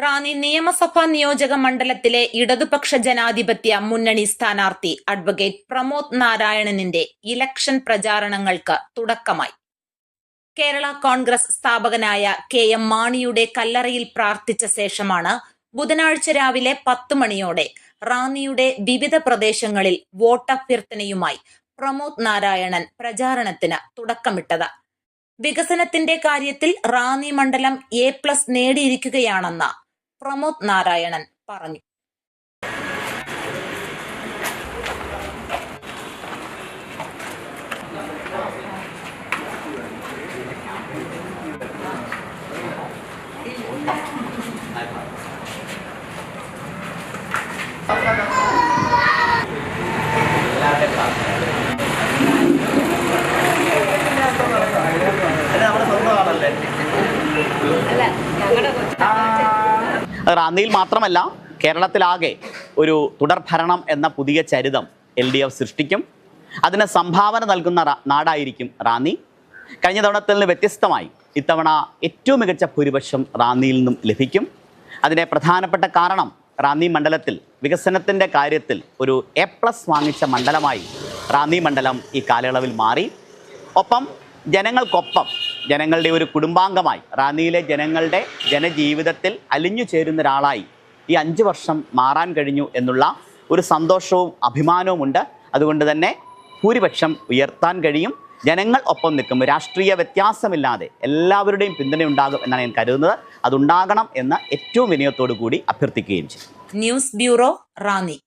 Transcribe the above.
റാന്നി നിയമസഭാ നിയോജക മണ്ഡലത്തിലെ ഇടതുപക്ഷ ജനാധിപത്യ മുന്നണി സ്ഥാനാർത്ഥി അഡ്വക്കേറ്റ് പ്രമോദ് നാരായണനിന്റെ ഇലക്ഷൻ പ്രചാരണങ്ങൾക്ക് തുടക്കമായി. കേരള കോൺഗ്രസ് സ്ഥാപകനായ KM മാണിയുടെ കല്ലറയിൽ പ്രാർത്ഥിച്ച ശേഷമാണ് ബുധനാഴ്ച രാവിലെ 10 മണിയോടെ റാന്നിയുടെ വിവിധ പ്രദേശങ്ങളിൽ വോട്ടഭ്യർത്ഥനയുമായി പ്രമോദ് നാരായണൻ പ്രചാരണത്തിന് തുടക്കമിട്ടത്. വികസനത്തിന്റെ കാര്യത്തിൽ റാന്നി മണ്ഡലം A+ നേടിയിരിക്കുകയാണെന്ന് പ്രമോദ് നാരായണൻ പറഞ്ഞു. റാന്നിയിൽ മാത്രമല്ല കേരളത്തിലാകെ ഒരു തുടർഭരണം എന്ന പുതിയ ചരിതം LDF സൃഷ്ടിക്കും. അതിന് സംഭാവന നൽകുന്ന നാടായിരിക്കും റാന്നി. കഴിഞ്ഞ തവണത്തിൽ നിന്ന് വ്യത്യസ്തമായി ഇത്തവണ ഏറ്റവും മികച്ച ഭൂരിപക്ഷം റാന്നിയിൽ നിന്നും ലഭിക്കും. അതിൻ്റെ പ്രധാനപ്പെട്ട കാരണം റാന്നി മണ്ഡലത്തിൽ വികസനത്തിൻ്റെ കാര്യത്തിൽ ഒരു A+ വാങ്ങിച്ച മണ്ഡലമായി റാന്നി മണ്ഡലം ഈ കാലയളവിൽ മാറി. ഒപ്പം ജനങ്ങൾക്കൊപ്പം ജനങ്ങളുടെ ഒരു കുടുംബാംഗമായി റാന്നിയിലെ ജനങ്ങളുടെ ജനജീവിതത്തിൽ അലിഞ്ഞു ചേരുന്ന ഒരാളായി ഈ 5 വർഷം മാറാൻ കഴിഞ്ഞു എന്നുള്ള ഒരു സന്തോഷവും അഭിമാനവുമുണ്ട്. അതുകൊണ്ട് തന്നെ ഭൂരിപക്ഷം ഉയർത്താൻ കഴിയും. ജനങ്ങൾ ഒപ്പം നിൽക്കും. രാഷ്ട്രീയ വ്യത്യാസമില്ലാതെ എല്ലാവരുടെയും പിന്തുണയുണ്ടാകും എന്നാണ് ഞാൻ കരുതുന്നത്. അതുണ്ടാകണം എന്ന് ഏറ്റവും വിനയത്തോടു കൂടി അഭ്യർത്ഥിക്കുകയും ചെയ്യും. News bureau, Ranni.